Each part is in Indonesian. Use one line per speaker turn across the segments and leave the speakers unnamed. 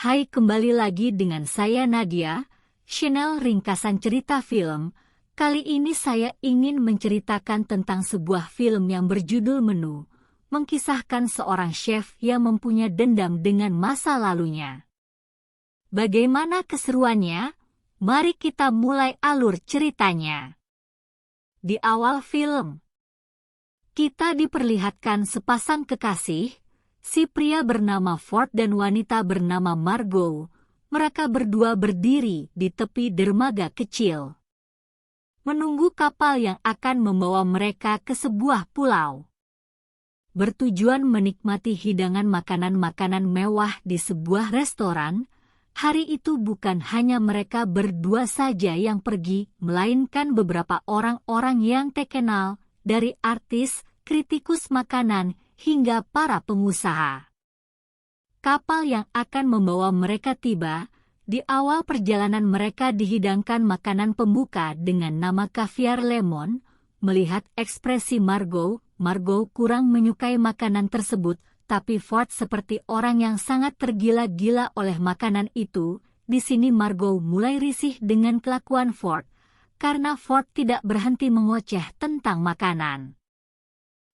Hai, kembali lagi dengan saya Nadia, channel ringkasan cerita film. Kali ini saya ingin menceritakan tentang sebuah film yang berjudul Menu, mengkisahkan seorang chef yang mempunyai dendam dengan masa lalunya. Bagaimana keseruannya? Mari kita mulai alur ceritanya. Di awal film, kita diperlihatkan sepasang kekasih, si pria bernama Ford dan wanita bernama Margot. Mereka berdua berdiri di tepi dermaga kecil, menunggu kapal yang akan membawa mereka ke sebuah pulau. Bertujuan menikmati hidangan makanan-makanan mewah di sebuah restoran, hari itu bukan hanya mereka berdua saja yang pergi, melainkan beberapa orang-orang yang terkenal, dari artis, kritikus makanan, hingga para pengusaha. Kapal yang akan membawa mereka tiba. Di awal perjalanan mereka dihidangkan makanan pembuka dengan nama caviar lemon. Melihat ekspresi Margot kurang menyukai makanan tersebut, tapi Ford seperti orang yang sangat tergila-gila oleh makanan itu. Di sini Margot mulai risih dengan kelakuan Ford, karena Ford tidak berhenti mengoceh tentang makanan.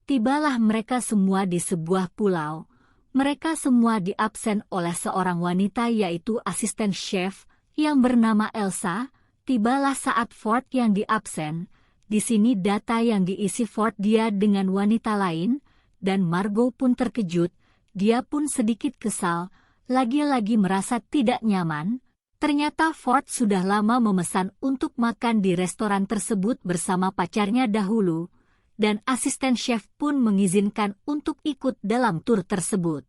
Tibalah mereka semua di sebuah pulau. Mereka semua diabsen oleh seorang wanita, yaitu asisten chef yang bernama Elsa. Tibalah saat Ford yang diabsen. Di sini data yang diisi Ford dia dengan wanita lain, dan Margot pun terkejut. Dia pun sedikit kesal, lagi-lagi merasa tidak nyaman. Ternyata Ford sudah lama memesan untuk makan di restoran tersebut bersama pacarnya dahulu, dan asisten chef pun mengizinkan untuk ikut dalam tur tersebut.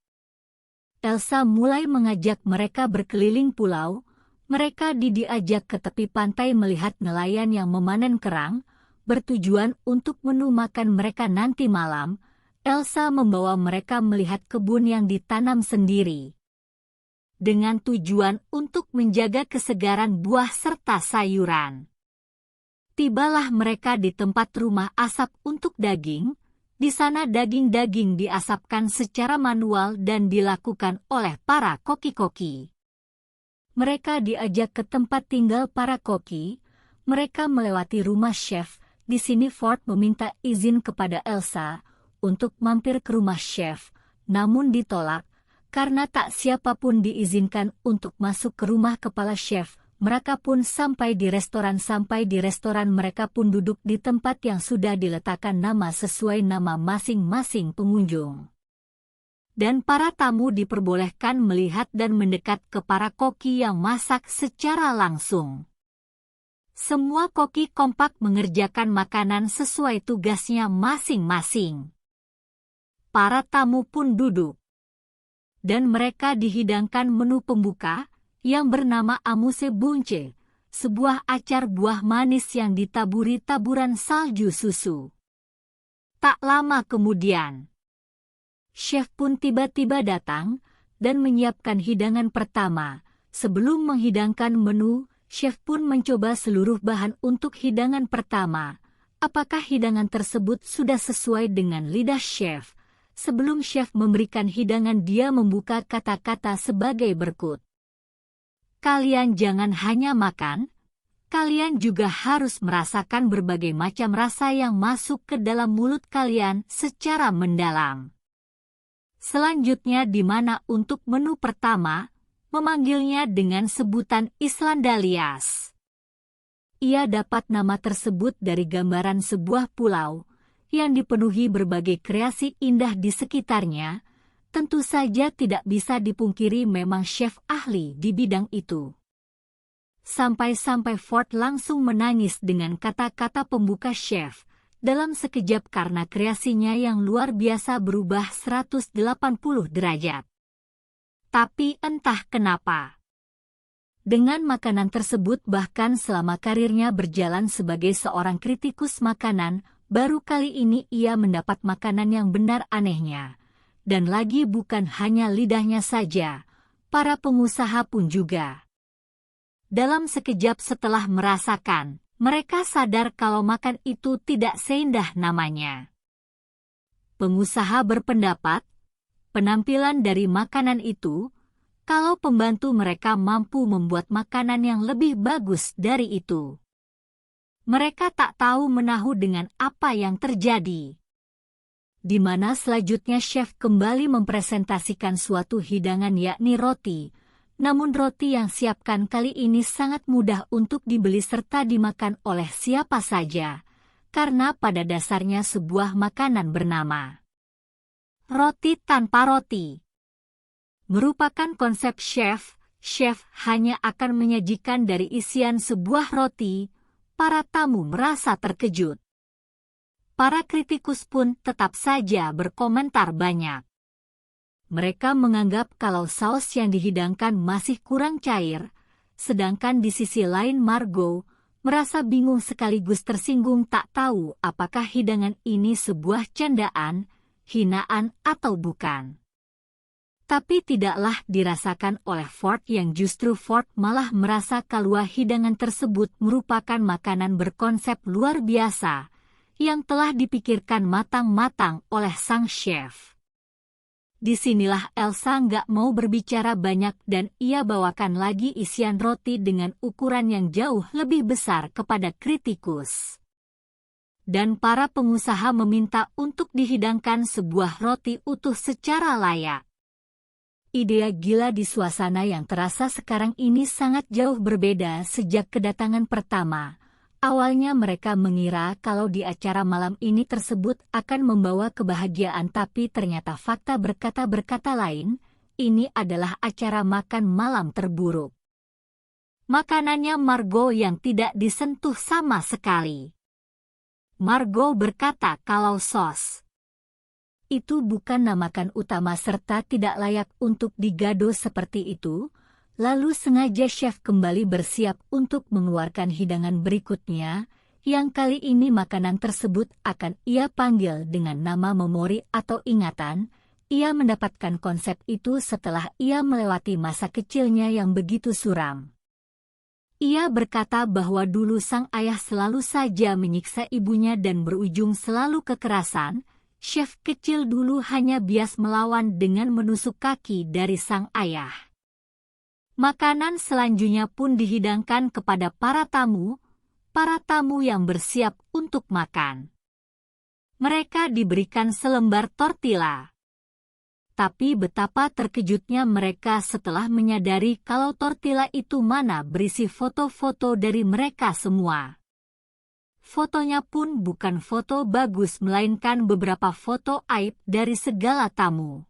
Elsa mulai mengajak mereka berkeliling pulau. Mereka diajak ke tepi pantai melihat nelayan yang memanen kerang, bertujuan untuk menu makan mereka nanti malam. Elsa membawa mereka melihat kebun yang ditanam sendiri, dengan tujuan untuk menjaga kesegaran buah serta sayuran. Tibalah mereka di tempat rumah asap untuk daging. Di sana daging-daging diasapkan secara manual dan dilakukan oleh para koki-koki. Mereka diajak ke tempat tinggal para koki. Mereka melewati rumah chef. Di sini Ford meminta izin kepada Elsa untuk mampir ke rumah chef, namun ditolak karena tak siapapun diizinkan untuk masuk ke rumah kepala chef. Mereka pun sampai di restoran. Mereka pun duduk di tempat yang sudah diletakkan nama sesuai nama masing-masing pengunjung. Dan para tamu diperbolehkan melihat dan mendekat ke para koki yang masak secara langsung. Semua koki kompak mengerjakan makanan sesuai tugasnya masing-masing. Para tamu pun duduk, dan mereka dihidangkan menu pembuka yang bernama amuse bunche, sebuah acar buah manis yang ditaburi taburan salju susu. Tak lama kemudian, chef pun tiba-tiba datang dan menyiapkan hidangan pertama. Sebelum menghidangkan menu, chef pun mencoba seluruh bahan untuk hidangan pertama. Apakah hidangan tersebut sudah sesuai dengan lidah chef? Sebelum chef memberikan hidangan, dia membuka kata-kata sebagai berikut. Kalian jangan hanya makan, kalian juga harus merasakan berbagai macam rasa yang masuk ke dalam mulut kalian secara mendalam. Selanjutnya di mana untuk menu pertama, memanggilnya dengan sebutan Islandalias. Ia dapat nama tersebut dari gambaran sebuah pulau yang dipenuhi berbagai kreasi indah di sekitarnya. Tentu saja tidak bisa dipungkiri memang chef ahli di bidang itu. Sampai-sampai Ford langsung menangis dengan kata-kata pembuka chef. Dalam sekejap karena kreasinya yang luar biasa berubah 180 derajat. Tapi entah kenapa, dengan makanan tersebut bahkan selama karirnya berjalan sebagai seorang kritikus makanan, baru kali ini ia mendapat makanan yang benar anehnya. Dan lagi bukan hanya lidahnya saja, para pengusaha pun juga. Dalam sekejap setelah merasakan, mereka sadar kalau makan itu tidak seindah namanya. Pengusaha berpendapat, penampilan dari makanan itu kalau pembantu mereka mampu membuat makanan yang lebih bagus dari itu. Mereka tak tahu menahu dengan apa yang terjadi. Di mana selanjutnya chef kembali mempresentasikan suatu hidangan yakni roti. Namun roti yang siapkan kali ini sangat mudah untuk dibeli serta dimakan oleh siapa saja, karena pada dasarnya sebuah makanan bernama roti tanpa roti. Merupakan konsep chef hanya akan menyajikan dari isian sebuah roti. Para tamu merasa terkejut. Para kritikus pun tetap saja berkomentar banyak. Mereka menganggap kalau saus yang dihidangkan masih kurang cair, sedangkan di sisi lain Margot merasa bingung sekaligus tersinggung tak tahu apakah hidangan ini sebuah candaan, hinaan atau bukan. Tapi tidaklah dirasakan oleh Ford yang justru Ford malah merasa kalau hidangan tersebut merupakan makanan berkonsep luar biasa yang telah dipikirkan matang-matang oleh sang chef. Disinilah Elsa nggak mau berbicara banyak dan ia bawakan lagi isian roti dengan ukuran yang jauh lebih besar kepada kritikus. Dan para pengusaha meminta untuk dihidangkan sebuah roti utuh secara layak. Ide gila di suasana yang terasa sekarang ini sangat jauh berbeda sejak kedatangan pertama. Awalnya mereka mengira kalau di acara malam ini tersebut akan membawa kebahagiaan tapi ternyata fakta berkata lain, ini adalah acara makan malam terburuk. Makanannya Margot yang tidak disentuh sama sekali. Margot berkata kalau sos itu bukan namakan utama serta tidak layak untuk digado seperti itu, lalu sengaja chef kembali bersiap untuk mengeluarkan hidangan berikutnya, yang kali ini makanan tersebut akan ia panggil dengan nama memori atau ingatan. Ia mendapatkan konsep itu setelah ia melewati masa kecilnya yang begitu suram. Ia berkata bahwa dulu sang ayah selalu saja menyiksa ibunya dan berujung selalu kekerasan. Chef kecil dulu hanya bias melawan dengan menusuk kaki dari sang ayah. Makanan selanjutnya pun dihidangkan kepada para tamu yang bersiap untuk makan. Mereka diberikan selembar tortilla. Tapi betapa terkejutnya mereka setelah menyadari kalau tortilla itu mana berisi foto-foto dari mereka semua. Fotonya pun bukan foto bagus melainkan beberapa foto aib dari segala tamu.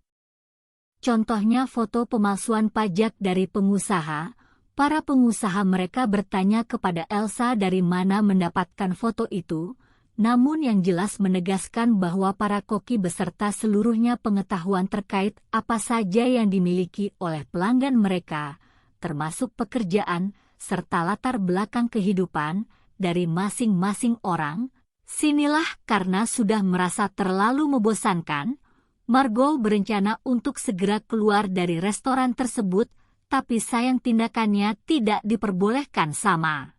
Contohnya foto pemalsuan pajak dari pengusaha. Para pengusaha mereka bertanya kepada Elsa dari mana mendapatkan foto itu, namun yang jelas menegaskan bahwa para koki beserta seluruhnya pengetahuan terkait apa saja yang dimiliki oleh pelanggan mereka, termasuk pekerjaan, serta latar belakang kehidupan, dari masing-masing orang. Sinilah karena sudah merasa terlalu membosankan, Margot berencana untuk segera keluar dari restoran tersebut, tapi sayang tindakannya tidak diperbolehkan sama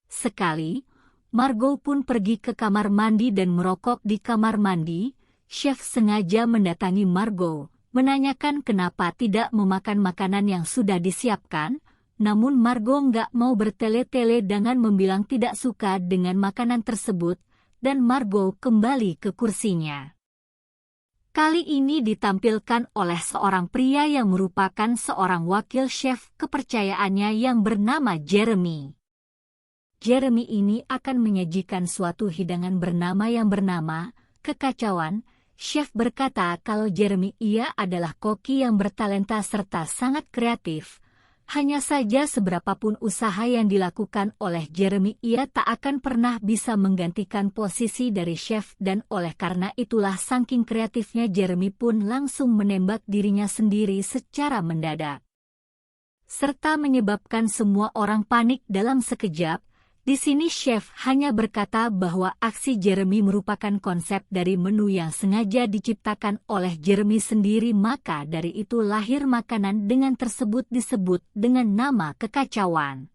sekali. Margot pun pergi ke kamar mandi dan merokok di kamar mandi. Chef sengaja mendatangi Margot, menanyakan kenapa tidak memakan makanan yang sudah disiapkan. Namun Margot nggak mau bertele-tele dengan membilang tidak suka dengan makanan tersebut, dan Margot kembali ke kursinya. Kali ini ditampilkan oleh seorang pria yang merupakan seorang wakil chef kepercayaannya yang bernama Jeremy. Jeremy ini akan menyajikan suatu hidangan yang bernama kekacauan. Chef berkata kalau Jeremy ia adalah koki yang bertalenta serta sangat kreatif. Hanya saja seberapapun usaha yang dilakukan oleh Jeremy ia tak akan pernah bisa menggantikan posisi dari chef dan oleh karena itulah saking kreatifnya Jeremy pun langsung menembak dirinya sendiri secara mendadak. Serta menyebabkan semua orang panik dalam sekejap. Di sini chef hanya berkata bahwa aksi Jeremy merupakan konsep dari menu yang sengaja diciptakan oleh Jeremy sendiri, maka dari itu lahir makanan dengan tersebut disebut dengan nama kekacauan.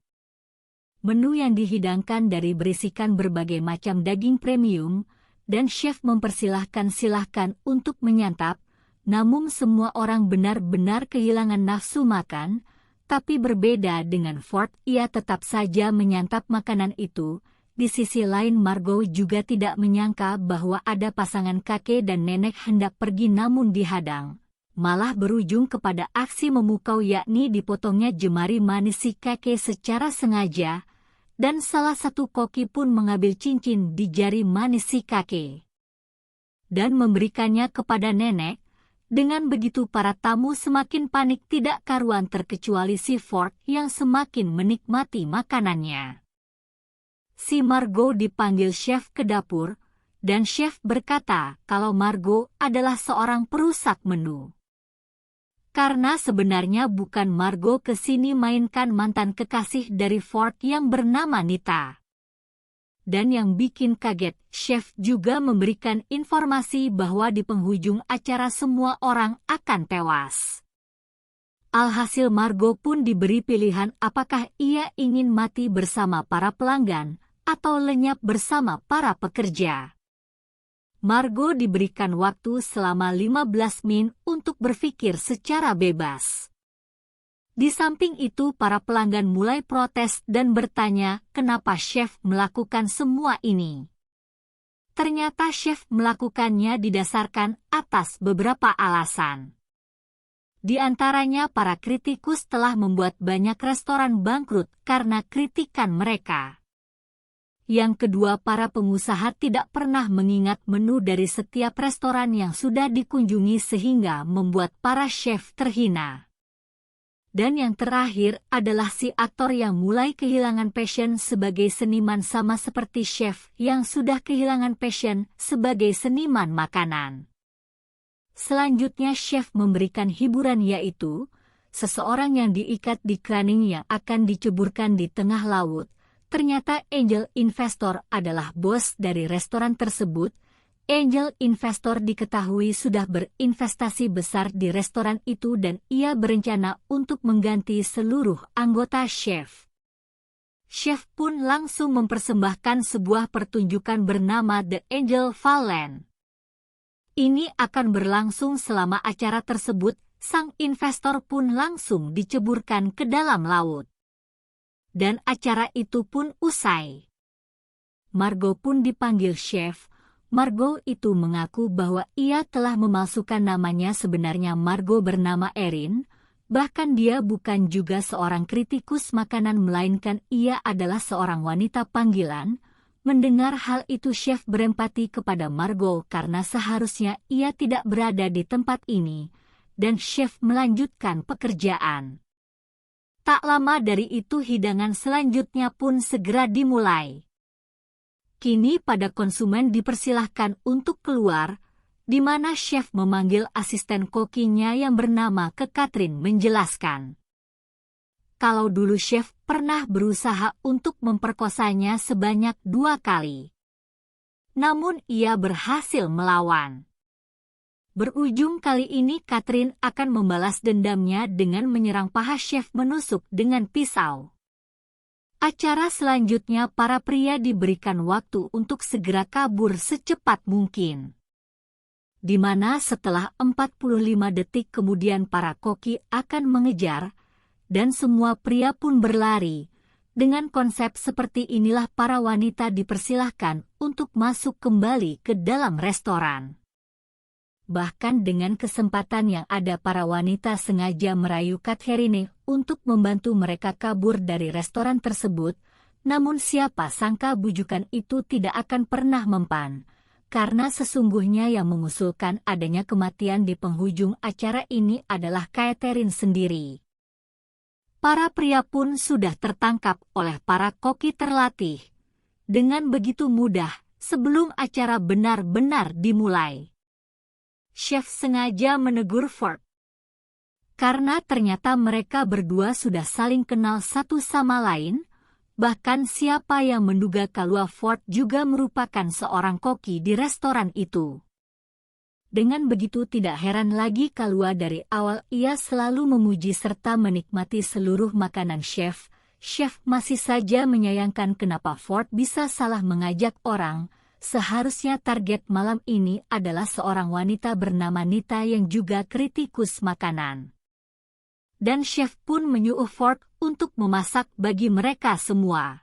Menu yang dihidangkan dari berisikan berbagai macam daging premium, dan chef mempersilahkan untuk menyantap, Namun semua orang benar-benar kehilangan nafsu makan, tapi berbeda dengan Ford, ia tetap saja menyantap makanan itu. Di sisi lain Margot juga tidak menyangka bahwa ada pasangan kakek dan nenek hendak pergi namun dihadang. Malah berujung kepada aksi memukau, yakni dipotongnya jemari manis si kakek secara sengaja, dan salah satu koki pun mengambil cincin di jari manis si kakek dan memberikannya kepada nenek. Dengan begitu para tamu semakin panik tidak karuan terkecuali si Ford yang semakin menikmati makanannya. Si Margot dipanggil chef ke dapur, dan chef berkata kalau Margot adalah seorang perusak menu. Karena sebenarnya bukan Margot kesini mainkan mantan kekasih dari Ford yang bernama Nita. Dan yang bikin kaget, chef juga memberikan informasi bahwa di penghujung acara semua orang akan tewas. Alhasil Margot pun diberi pilihan apakah ia ingin mati bersama para pelanggan atau lenyap bersama para pekerja. Margot diberikan waktu selama 15 menit untuk berpikir secara bebas. Di samping itu para pelanggan mulai protes dan bertanya kenapa chef melakukan semua ini. Ternyata chef melakukannya didasarkan atas beberapa alasan. Di antaranya para kritikus telah membuat banyak restoran bangkrut karena kritikan mereka. Yang kedua, para pengusaha tidak pernah mengingat menu dari setiap restoran yang sudah dikunjungi sehingga membuat para chef terhina. Dan yang terakhir adalah si aktor yang mulai kehilangan passion sebagai seniman sama seperti chef yang sudah kehilangan passion sebagai seniman makanan. Selanjutnya chef memberikan hiburan, yaitu seseorang yang diikat di kraning yang akan diceburkan di tengah laut. Ternyata angel investor adalah bos dari restoran tersebut. Angel investor diketahui sudah berinvestasi besar di restoran itu dan ia berencana untuk mengganti seluruh anggota chef. Chef pun langsung mempersembahkan sebuah pertunjukan bernama The Angel Fallen. Ini akan berlangsung selama acara tersebut, sang investor pun langsung diceburkan ke dalam laut. Dan acara itu pun usai. Margot pun dipanggil chef. Margot itu mengaku bahwa ia telah memalsukan namanya, sebenarnya Margot bernama Erin, bahkan dia bukan juga seorang kritikus makanan melainkan ia adalah seorang wanita panggilan. Mendengar hal itu chef berempati kepada Margot karena seharusnya ia tidak berada di tempat ini, dan chef melanjutkan pekerjaan. Tak lama dari itu hidangan selanjutnya pun segera dimulai. Kini pada konsumen dipersilahkan untuk keluar, di mana chef memanggil asisten kokinya yang bernama Catherine menjelaskan. Kalau dulu chef pernah berusaha untuk memperkosanya sebanyak 2 kali. Namun ia berhasil melawan. Berujung kali ini Catherine akan membalas dendamnya dengan menyerang paha chef menusuk dengan pisau. Acara selanjutnya para pria diberikan waktu untuk segera kabur secepat mungkin. Di mana setelah 45 detik kemudian para koki akan mengejar, dan semua pria pun berlari. Dengan konsep seperti inilah para wanita dipersilahkan untuk masuk kembali ke dalam restoran. Bahkan dengan kesempatan yang ada para wanita sengaja merayu Catherine untuk membantu mereka kabur dari restoran tersebut, namun siapa sangka bujukan itu tidak akan pernah mempan, karena sesungguhnya yang mengusulkan adanya kematian di penghujung acara ini adalah Catherine sendiri. Para pria pun sudah tertangkap oleh para koki terlatih. Dengan begitu mudah, sebelum acara benar-benar dimulai. Chef sengaja menegur Ford. Karena ternyata mereka berdua sudah saling kenal satu sama lain, bahkan siapa yang menduga kalau Ford juga merupakan seorang koki di restoran itu. Dengan begitu tidak heran lagi kalau dari awal ia selalu memuji serta menikmati seluruh makanan chef. Chef masih saja menyayangkan kenapa Ford bisa salah mengajak orang, seharusnya target malam ini adalah seorang wanita bernama Nita yang juga kritikus makanan. Dan chef pun menyuruh Ford untuk memasak bagi mereka semua.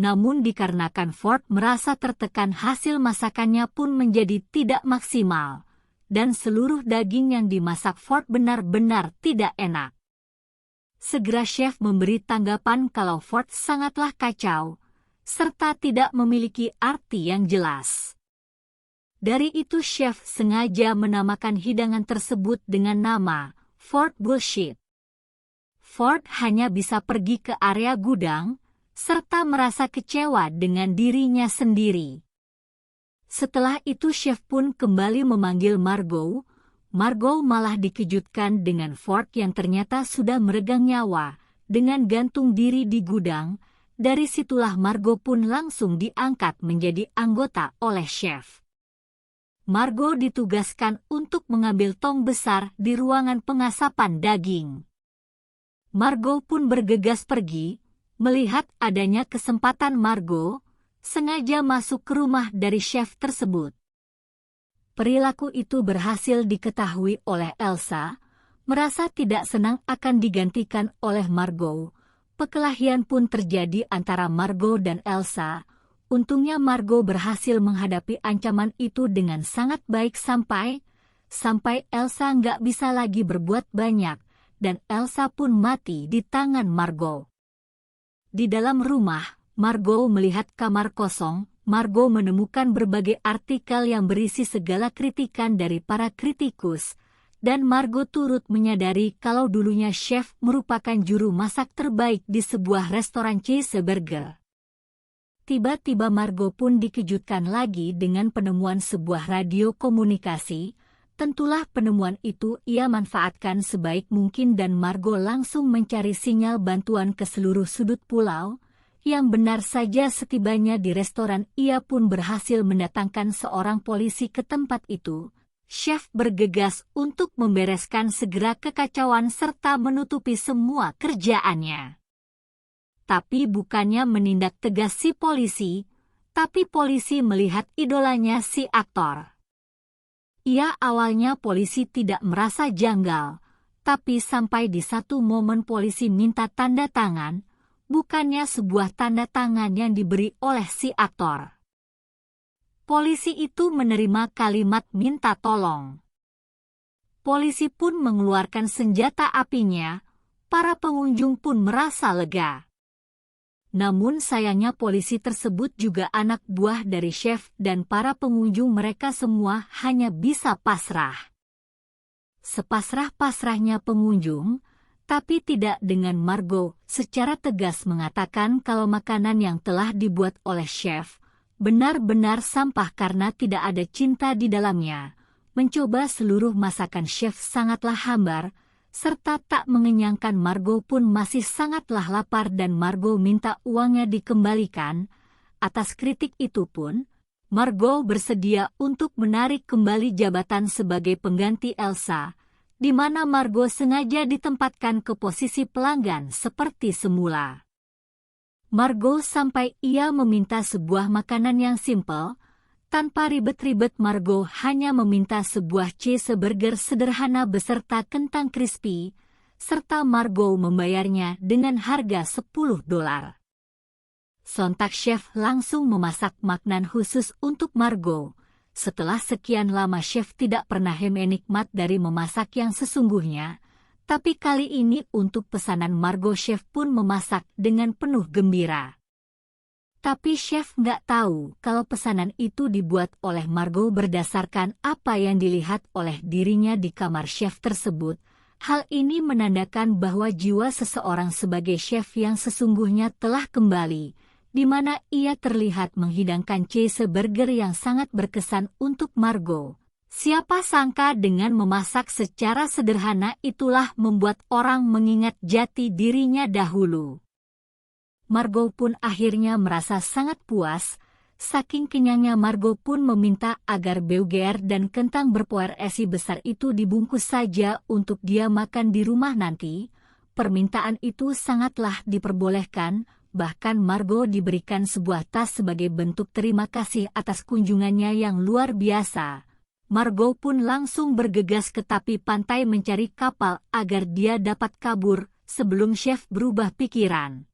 Namun dikarenakan Ford merasa tertekan, hasil masakannya pun menjadi tidak maksimal, dan seluruh daging yang dimasak Ford benar-benar tidak enak. Segera chef memberi tanggapan kalau Ford sangatlah kacau, serta tidak memiliki arti yang jelas. Dari itu chef sengaja menamakan hidangan tersebut dengan nama Ford Bullshit. Ford hanya bisa pergi ke area gudang, serta merasa kecewa dengan dirinya sendiri. Setelah itu chef pun kembali memanggil Margot. Margot malah dikejutkan dengan Ford yang ternyata sudah meregang nyawa dengan gantung diri di gudang. Dari situlah Margot pun langsung diangkat menjadi anggota oleh chef. Margot ditugaskan untuk mengambil tong besar di ruangan pengasapan daging. Margot pun bergegas pergi, melihat adanya kesempatan Margot sengaja masuk ke rumah dari chef tersebut. Perilaku itu berhasil diketahui oleh Elsa, merasa tidak senang akan digantikan oleh Margot. Perkelahian pun terjadi antara Margot dan Elsa. Untungnya Margot berhasil menghadapi ancaman itu dengan sangat baik sampai Elsa nggak bisa lagi berbuat banyak, dan Elsa pun mati di tangan Margot. Di dalam rumah, Margot melihat kamar kosong. Margot menemukan berbagai artikel yang berisi segala kritikan dari para kritikus, dan Margot turut menyadari kalau dulunya chef merupakan juru masak terbaik di sebuah restoran cheeseburger. Tiba-tiba Margot pun dikejutkan lagi dengan penemuan sebuah radio komunikasi. Tentulah penemuan itu ia manfaatkan sebaik mungkin dan Margot langsung mencari sinyal bantuan ke seluruh sudut pulau. Yang benar saja setibanya di restoran ia pun berhasil mendatangkan seorang polisi ke tempat itu. Chef bergegas untuk membereskan segera kekacauan serta menutupi semua kerjaannya. Tapi bukannya menindak tegas si polisi, tapi polisi melihat idolanya si aktor. Ia awalnya polisi tidak merasa janggal, tapi sampai di satu momen polisi minta tanda tangan, bukannya sebuah tanda tangan yang diberi oleh si aktor. Polisi itu menerima kalimat minta tolong. Polisi pun mengeluarkan senjata apinya, para pengunjung pun merasa lega. Namun sayangnya polisi tersebut juga anak buah dari chef dan para pengunjung mereka semua hanya bisa pasrah. Sepasrah-pasrahnya pengunjung, tapi tidak dengan Margot secara tegas mengatakan kalau makanan yang telah dibuat oleh chef benar-benar sampah karena tidak ada cinta di dalamnya. Mencoba seluruh masakan chef sangatlah hambar, serta tak mengenyangkan. Margot pun masih sangatlah lapar dan Margot minta uangnya dikembalikan. Atas kritik itu pun, Margot bersedia untuk menarik kembali jabatan sebagai pengganti Elsa, di mana Margot sengaja ditempatkan ke posisi pelanggan seperti semula. Margot sampai ia meminta sebuah makanan yang simpel. Tanpa ribet-ribet Margot hanya meminta sebuah cheeseburger sederhana beserta kentang crispy, serta Margot membayarnya dengan harga $10. Sontak chef langsung memasak makanan khusus untuk Margot. Setelah sekian lama chef tidak pernah menikmat dari memasak yang sesungguhnya, tapi kali ini untuk pesanan Margot chef pun memasak dengan penuh gembira. Tapi chef nggak tahu kalau pesanan itu dibuat oleh Margot berdasarkan apa yang dilihat oleh dirinya di kamar chef tersebut. Hal ini menandakan bahwa jiwa seseorang sebagai chef yang sesungguhnya telah kembali, di mana ia terlihat menghidangkan cheeseburger yang sangat berkesan untuk Margot. Siapa sangka dengan memasak secara sederhana itulah membuat orang mengingat jati dirinya dahulu. Margot pun akhirnya merasa sangat puas. Saking kenyangnya Margot pun meminta agar burger dan kentang berpoer esi besar itu dibungkus saja untuk dia makan di rumah nanti. Permintaan itu sangatlah diperbolehkan. bahkan Margot diberikan sebuah tas sebagai bentuk terima kasih atas kunjungannya yang luar biasa. Margot pun langsung bergegas ke tepi pantai mencari kapal agar dia dapat kabur sebelum Chef berubah pikiran.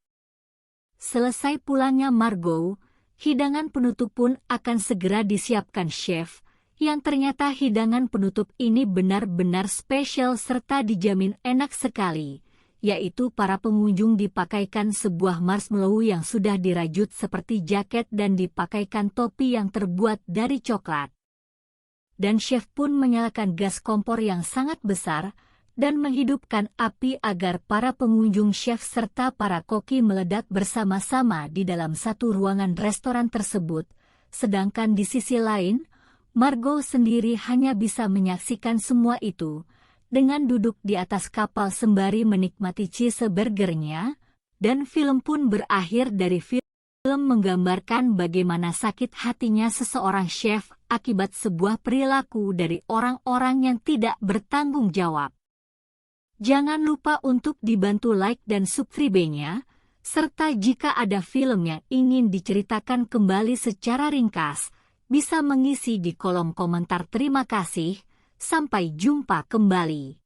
Selesai pulangnya Margot, hidangan penutup pun akan segera disiapkan Chef, yang ternyata hidangan penutup ini benar-benar spesial serta dijamin enak sekali, yaitu para pengunjung dipakaikan sebuah marshmallow yang sudah dirajut seperti jaket dan dipakaikan topi yang terbuat dari coklat. Dan Chef pun menyalakan gas kompor yang sangat besar dan menghidupkan api agar para pengunjung chef serta para koki meledak bersama-sama di dalam satu ruangan restoran tersebut, sedangkan di sisi lain, Margot sendiri hanya bisa menyaksikan semua itu dengan duduk di atas kapal sembari menikmati cheeseburgernya, dan film pun berakhir dari film menggambarkan bagaimana sakit hatinya seseorang chef akibat sebuah perilaku dari orang-orang yang tidak bertanggung jawab. Jangan lupa untuk dibantu like dan subscribe-nya, serta jika ada film yang ingin diceritakan kembali secara ringkas, bisa mengisi di kolom komentar. Terima kasih, sampai jumpa kembali.